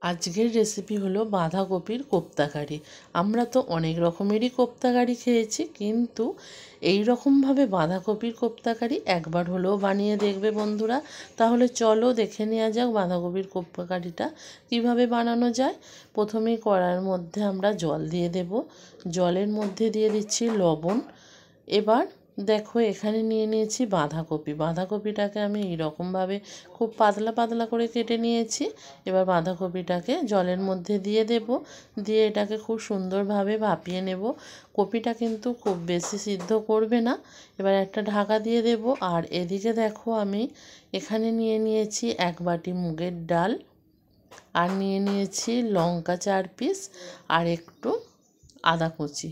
আজকের রেসিপি হলো বাঁধাকপির কোপ্তা কারি। আমরা তো অনেক রকমেরই কোপ্তা কারি খেয়েছি, কিন্তু এই রকমভাবে বাঁধাকপির কোপ্তা কারি একবার হলেও বানিয়ে দেখবে বন্ধুরা। তাহলে চলো দেখে নেওয়া যাক বাঁধাকপির কোপ্তা কারিটা কীভাবে বানানো যায়। প্রথমেই কড়াইয়ের মধ্যে আমরা জল দিয়ে দেব, জলের মধ্যে দিয়ে দিচ্ছি লবণ। এবার দেখো এখানে নিয়ে নিয়েছি বাঁধাকপি। বাঁধাকপিটাকে আমি এইরকমভাবে খুব পাতলা পাতলা করে কেটে নিয়েছি। এবার বাঁধাকপিটাকে জলের মধ্যে দিয়ে দেব, দিয়ে এটাকে খুব সুন্দরভাবে ভাপিয়ে নেব। কপিটা কিন্তু খুব বেশি সিদ্ধ করবে না। এবার একটা ঢাকা দিয়ে দেব। আর এদিকে দেখো আমি এখানে নিয়ে নিয়েছি 1 বাটি মুগের ডাল, আর নিয়ে নিয়েছি লঙ্কা 4 পিস, আর একটু আদা কুচি।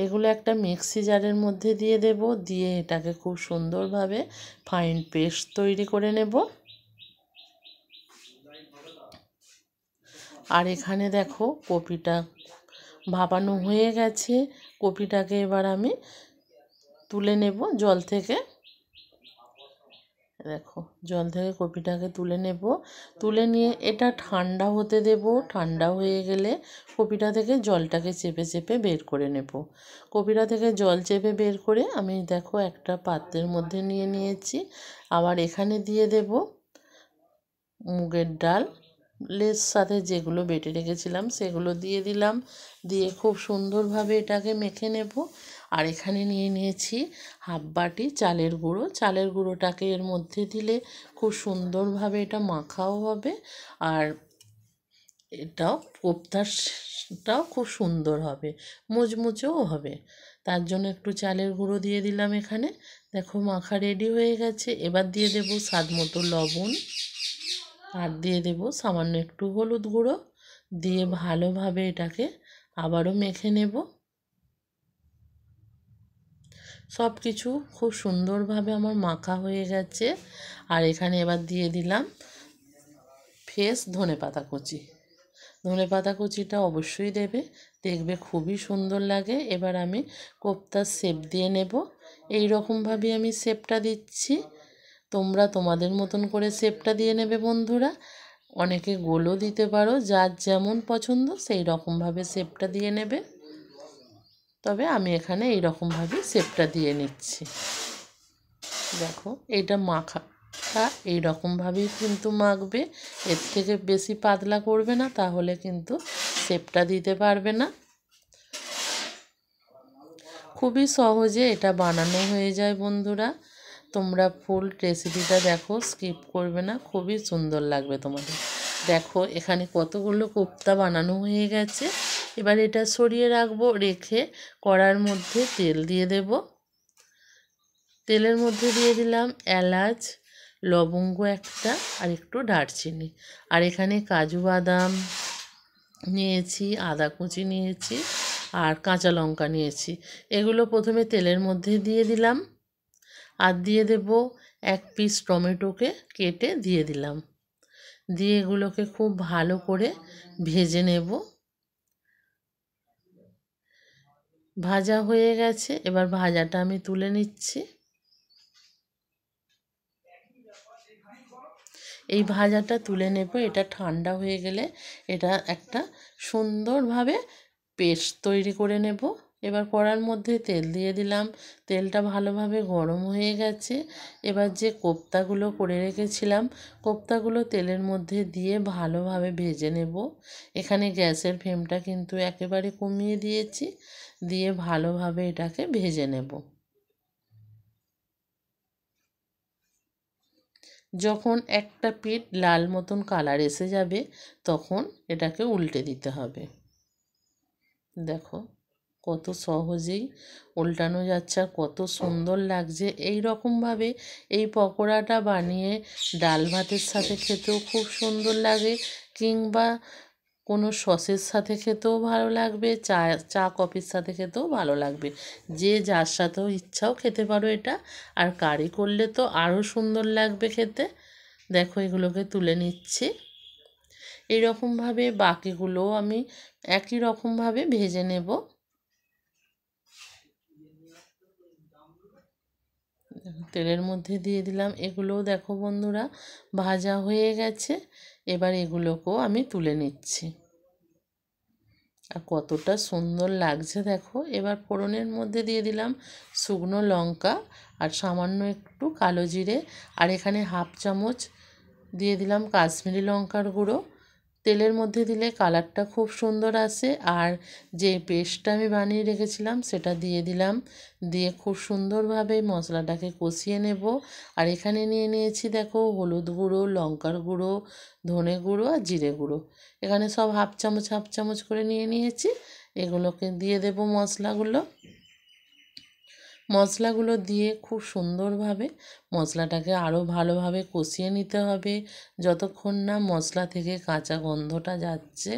এগুলো একটা মিক্সি জারের মধ্যে দিয়ে দেব, দিয়ে এটাকে খুব সুন্দরভাবে ফাইন পেস্ট তৈরি করে নেব। আর এখানে দেখো কপিটা ভাপানো হয়ে গেছে। কপিটাকে এবার আমি তুলে নেব জল থেকে। দেখো জল থেকে কপিটাকে তুলে নেব, তুলে নিয়ে এটা ঠান্ডা হতে দেব। ঠান্ডা হয়ে গেলে কপিটা থেকে জলটাকে চেপে চেপে বের করে নেব। কপিটা থেকে জল চেপে বের করে আমি দেখো একটা পাত্রের মধ্যে নিয়ে নিয়েছি। আবার এখানে দিয়ে দেব মুগের ডাল, লের সাথে যেগুলো বেটে রেখেছিলাম সেগুলো দিয়ে দিলাম, দিয়ে খুব সুন্দরভাবে এটাকে মেখে নেব। আর এখানে নিয়ে নিয়েছি 1/2 বাটি চালের গুঁড়ো। চালের গুঁড়োটাকে এর মধ্যে দিলে খুব সুন্দরভাবে এটা মাখাও হবে, আর এটাও কোপ্তাটাও খুব সুন্দর হবে, মুচমুচেও হবে। তার জন্য একটু চালের গুঁড়ো দিয়ে দিলাম এখানে। দেখো মাখা রেডি হয়ে গেছে। এবার দিয়ে দেব স্বাদ মতো লবণ, আর দিয়ে দেব সামান্য একটু হলুদ গুঁড়ো, দিয়ে ভালোভাবে এটাকে আবারও মেখে নেব। সব কিছু খুব সুন্দরভাবে আমার মাখা হয়ে গেছে। আর এখানে এবার দিয়ে দিলাম ফ্রেশ ধনেপাতা কুচি। ধনেপাতা কুচিটা অবশ্যই দেবে, দেখবে খুবই সুন্দর লাগে। এবার আমি কোপ্তার শেপ দিয়ে নেব। এই রকমভাবে আমি শেপটা দিচ্ছি, তোমরা তোমাদের মতন করে শেপটা দিয়ে নেবে বন্ধুরা। অনেকে গোলও দিতে পারো, যার যেমন পছন্দ সেই রকমভাবে শেপটা দিয়ে নেবে। তবে আমি এখানে এই রকমভাবে শেপটা দিয়ে নিচ্ছি। দেখো এইটা মাখাটা এই রকমভাবেই কিন্তু মাখবে, এর থেকে বেশি পাতলা করবে না, তাহলে কিন্তু শেপটা দিতে পারবে না। খুবই সহজে এটা বানানো হয়ে যায় বন্ধুরা। তোমরা ফুল রেসিপিটা দেখো, স্কিপ করবে না, খুবই সুন্দর লাগবে তোমাদের। দেখো এখানে কতগুলো কোপ্তা বানানো হয়ে গেছে। এবার এটা সরিয়ে রাখবো, রেখে কড়ার মধ্যে তেল দিয়ে দেব। তেলের মধ্যে দিয়ে দিলাম এলাচ, লবঙ্গ একটা, আর একটু দারচিনি, আর এখানে কাজু বাদাম নিয়েছি, আদা কুচি নিয়েছি, আর কাঁচা লঙ্কা নিয়েছি। এগুলো প্রথমে তেলের মধ্যে দিয়ে দিলাম, আর দিয়ে দেব 1 পিস টমেটোকে কেটে দিয়ে দিলাম, দিয়ে এগুলোকে খুব ভালো করে ভেজে নেব। ভাজা হয়ে গেছে, এবার ভাজাটা আমি তুলে নিচ্ছি। এই ভাজাটা তুলে নেব। এটা ঠান্ডা হয়ে গেলে এটা একটা সুন্দরভাবে পেস্ট তৈরি করে নেব। এবার কড়ার মধ্যে তেল দিয়ে দিলাম, তেলটা ভালোভাবে গরম হয়ে গেছে। এবার যে কোপ্তাগুলো করে রেখেছিলাম, কোপ্তাগুলো তেলের মধ্যে দিয়ে ভালোভাবে ভেজে নেব। এখানে গ্যাসের ফ্লেমটা কিন্তু একেবারে কমিয়ে দিয়েছি, দিয়ে ভালোভাবে এটাকে ভেজে নেব। যখন একটা পিঠ লাল মতন কালার এসে যাবে, তখন এটাকে উল্টে দিতে হবে। দেখো কত সহজেই উল্টানো যাচ্ছে, আর কত সুন্দর লাগছে। এই রকমভাবে এই পকোড়াটা বানিয়ে ডাল ভাতের সাথে খেতেও খুব সুন্দর লাগে, কিংবা কোনো সসের সাথে খেতেও ভালো লাগবে, চা কফির সাথে খেতেও ভালো লাগবে। যে যার সাথেও ইচ্ছাও খেতে পারো এটা। আর কারি করলে তো আরও সুন্দর লাগবে খেতে। দেখো এগুলোকে তুলে নিচ্ছি। এই রকমভাবে বাকিগুলোও আমি একই রকমভাবে ভেজে নেব। তেলের মধ্যে দিয়ে দিলাম, এগুলোও দেখো বন্ধুরা ভাজা হয়ে গেছে। এবার এগুলোকেও আমি তুলে নিচ্ছি। আর কতটা সুন্দর লাগছে দেখো। এবার ফোড়নের মধ্যে দিয়ে দিলাম শুকনো লঙ্কা আর সামান্য একটু কালো জিরে, আর এখানে হাফ চামচ দিয়ে দিলাম কাশ্মীরি লঙ্কার গুঁড়ো। তেলের মধ্যে দিলে কালারটা খুব সুন্দর আসে। আর যে পেস্টটা আমি বানিয়ে রেখেছিলাম সেটা দিয়ে দিলাম, দিয়ে খুব সুন্দরভাবে মশলাটাকে কষিয়ে নেব। আর এখানে নিয়ে নিয়েছি দেখো হলুদ গুঁড়ো, লঙ্কার গুঁড়ো, ধনে গুঁড়ো আর জিরে গুঁড়ো। এখানে সব হাফ চামচ করে নিয়ে নিয়েছি। এগুলোকে দিয়ে দেব মশলাগুলো দিয়ে খুব সুন্দরভাবে মশলাটাকে আরও ভালোভাবে কষিয়ে নিতে হবে যতক্ষণ না মশলা থেকে কাঁচা গন্ধটা যাচ্ছে।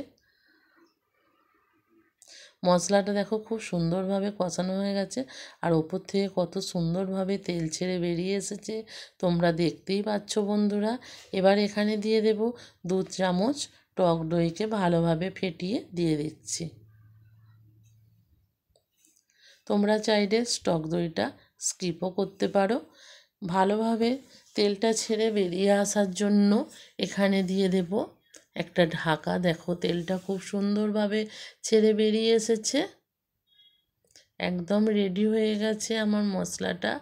মশলাটা দেখো খুব সুন্দরভাবে কষানো হয়ে গেছে, আর ওপর থেকে কত সুন্দরভাবে তেল ছেড়ে বেরিয়ে এসেছে তোমরা দেখতেই পাচ্ছ বন্ধুরা। এবার এখানে দিয়ে দেব 2 চামচ টক দইকে ভালোভাবে ফেটিয়ে দিয়ে দিচ্ছি। তোমরা চাইলে টক দইটা স্কিপও করতে পারো। ভালোভাবে তেলটা ছেড়ে বেরিয়ে আসার জন্য এখানে দিয়ে দেব একটা ঢাকা। দেখো তেলটা খুব সুন্দরভাবে ছেড়ে বেরিয়ে এসেছে, একদম রেডি হয়ে গেছে আমার মশলাটা।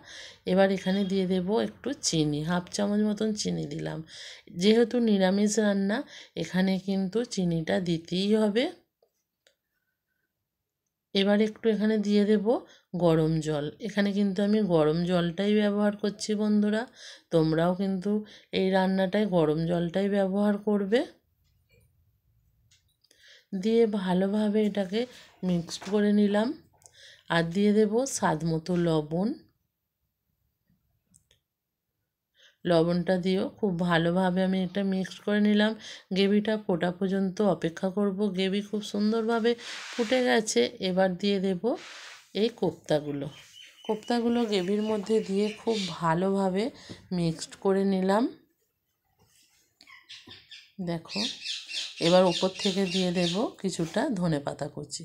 এবার এখানে দিয়ে দেব একটু চিনি, হাফ চামচ মতন চিনি দিলাম। যেহেতু নিরামিষ রান্না এখানে কিন্তু চিনিটা দিতেই হবে। এবার একটু এখানে দিয়ে দেব গরম জল। এখানে কিন্তু আমি গরম জলটাই ব্যবহার করছি বন্ধুরা, তোমরাও কিন্তু এই রান্নাটায় গরম জলটাই ব্যবহার করবে। দিয়ে ভালোভাবে এটাকে মিক্সড করে নিলাম। আর দিয়ে দেব স্বাদ মতো লবণ। লবণটা দিয়েও খুব ভালোভাবে আমি এটা মিক্সড করে নিলাম। গ্রেভিটা ফোটা পর্যন্ত অপেক্ষা করব। গ্রেভি খুব সুন্দরভাবে ফুটে গেছে। এবার দিয়ে দেব এই কোপ্তাগুলো গ্রেভির মধ্যে দিয়ে খুব ভালোভাবে মিক্সড করে নিলাম। দেখো এবার ওপর থেকে দিয়ে দেব কিছুটা ধনেপাতা কুচি।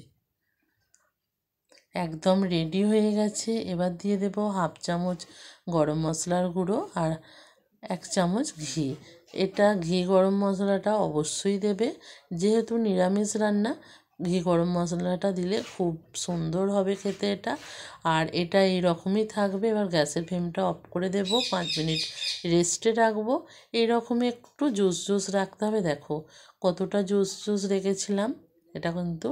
একদম রেডি হয়ে গেছে। এবার দিয়ে দেব হাফ চামচ গরম মশলার গুঁড়ো আর 1 চামচ ঘি। এটা ঘি গরম মশলাটা অবশ্যই দেবে, যেহেতু নিরামিষ রান্না ঘি গরম মশলাটা দিলে খুব সুন্দর হবে খেতে এটা। আর এটা এইরকমই থাকবে। এবার গ্যাসের ফ্লেমটা অফ করে দেব, 5 মিনিট রেস্টে রাখবো। এইরকমই একটু জুস রাখতে হবে। দেখো কতটা জুস রেখেছিলাম। এটা কিন্তু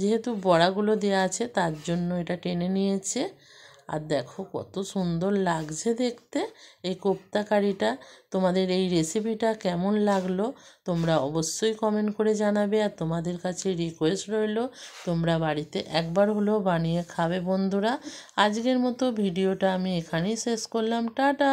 যেহেতু বড়াগুলো দেওয়া আছে তার জন্য এটা টেনে নিয়েছে। আর দেখো কত সুন্দর লাগছে দেখতে এই কোপ্তা কারিটা। তোমাদের এই রেসিপিটা কেমন লাগলো তোমরা অবশ্যই কমেন্ট করে জানাবে। আর তোমাদের কাছে রিকোয়েস্ট রইল তোমরা বাড়িতে একবার হলেও বানিয়ে খাবে বন্ধুরা। আজকের মতো ভিডিওটা আমি এখানেই শেষ করলাম। টাটা।